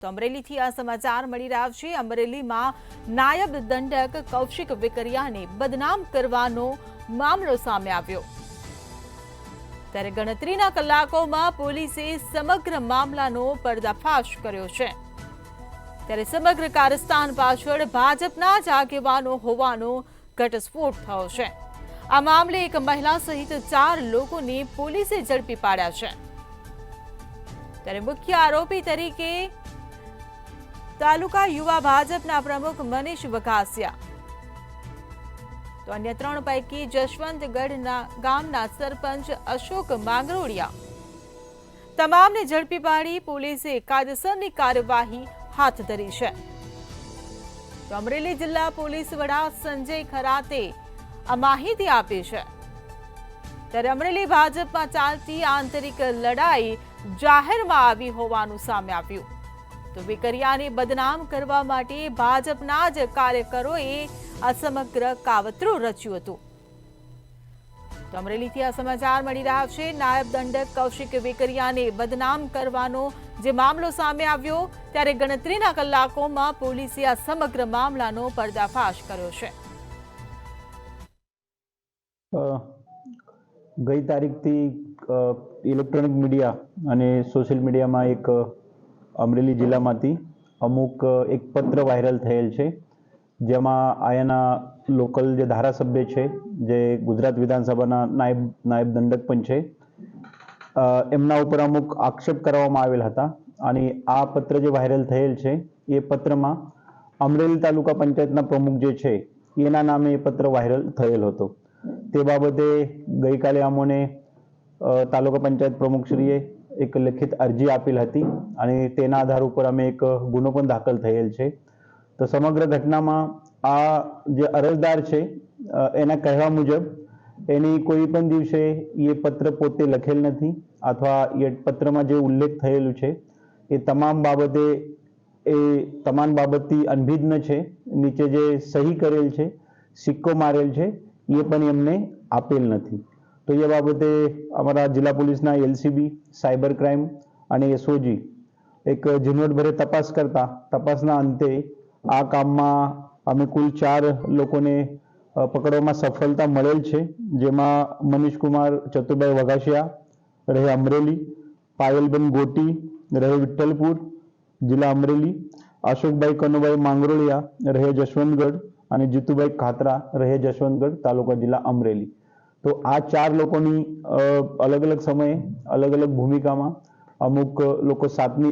તો અમરેલીથી આ સમાચાર મળી રહ્યા છે। અમરેલીમાં નાયબ દંડક કૌશિક વેકરિયાને બદનામ કરવાનો મામલો સામે આવ્યો। ત્યારે ગણતરીના કલાકોમાં પોલીસે સમગ્ર મામલાનો પર્દાફાશ કર્યો છે। ત્યારે સમગ્ર કારસ્તાન પાછળ ભાજપના જ આગેવાનો હોવાનો ઘટસ્ફોટ થયો છે। આ મામલે એક મહિલા સહિત 4 લોકોને પોલીસે ઝડપી પાડ્યા છે। ત્યારે મુખ્ય આરોપી તરીકે તાલુકા યુવા ભાજપના પ્રમુખ મનીષ વઘાસિયા, તો અન્ય 3 પૈકી જશવંતગઢના ગામના સરપંચ અશોક માંગરોળિયા, તમામને ઝડપી પાડી પોલીસે કાયદેસરની કાર્યવાહી હાથ ધરી છે। તો અમરેલી જિલ્લા પોલીસ વડા સંજય ખરાતે આ માહિતી આપી છે। ત્યારે અમરેલી ભાજપમાં ચાલતી આંતરિક લડાઈ જાહેરમાં આવી હોવાનું સામે આવ્યું। તો વેકરિયાને બદનામ કરવા માટે ભાજપના જ કાર્યકરોએ આ સમગ્ર કાવતરું રચ્યું હતું। તો અમરેલીથી આ સમાચાર મળી રહ્યા છે। નાયબ દંડક કૌશિક વેકરિયાને બદનામ કરવાનો જે મામલો સામે આવ્યો, ત્યારે ગણતરીના કલાકોમાં પોલીસે આ સમગ્ર મામલાનો પર્દાફાશ કર્યો છે। ગઈ તારીખથી ઇલેક્ટ્રોનિક મીડિયા અને સોશિયલ મીડિયામાં એક અમરેલી જિલ્લામાંથી અમુક એક પત્ર વાયરલ થયેલ છે, જેમાં અહીંયાના લોકલ જે ધારાસભ્ય છે, જે ગુજરાત વિધાનસભાના નાયબ દંડક પણ છે, એમના ઉપર અમુક આક્ષેપ કરવામાં આવેલ હતા। અને આ પત્ર જે વાયરલ થયેલ છે એ પત્રમાં અમરેલી તાલુકા પંચાયતના પ્રમુખ જે છે એના નામે એ પત્ર વાયરલ થયેલ હતો। તે બાબતે ગઈકાલે અમોને તાલુકા પંચાયત પ્રમુખશ્રીએ એક લેખિત અરજી આપેલ હતી અને તેના આધાર ઉપર અમે એક ગુનો પણ દાખલ થયેલ છે। તો સમગ્ર ઘટનામાં આ જે અરજદાર છે એના કહેવા મુજબ એની કોઈ પણ દિવસે એ પત્ર પોતે લખેલ નથી, અથવા એ પત્રમાં જે ઉલ્લેખ થયેલું છે એ તમામ બાબતથી અનભિજ્ઞ છે। નીચે જે સહી કરેલ છે, સિક્કો મારેલ છે, એ પણ એમને આપેલ નથી। તો એ બાબતે અમારા જિલ્લા પોલીસના એલસીબી, સાયબર ક્રાઇમ અને એસઓજી એક ઝીણવટભરે તપાસ કરતા તપાસના અંતે આ કામમાં અમે કુલ 4 લોકોને પકડવામાં સફળતા મળેલ છે, જેમાં મનીષકુમાર ચતુરભાઈ વઘાસિયા રહે અમરેલી, પાયલબેન ગોટી રહે વિઠ્ઠલપુર જિલ્લા અમરેલી, અશોકભાઈ કનુભાઈ માંગરોળિયા રહે જશવંતગઢ અને જીતુભાઈ ખાતરા રહે જશવંતગઢ તાલુકા જિલ્લા અમરેલી। તો આ 4 લોકોની અલગ અલગ સમયે અલગ અલગ ભૂમિકામાં અમુક લોકો એક સાથે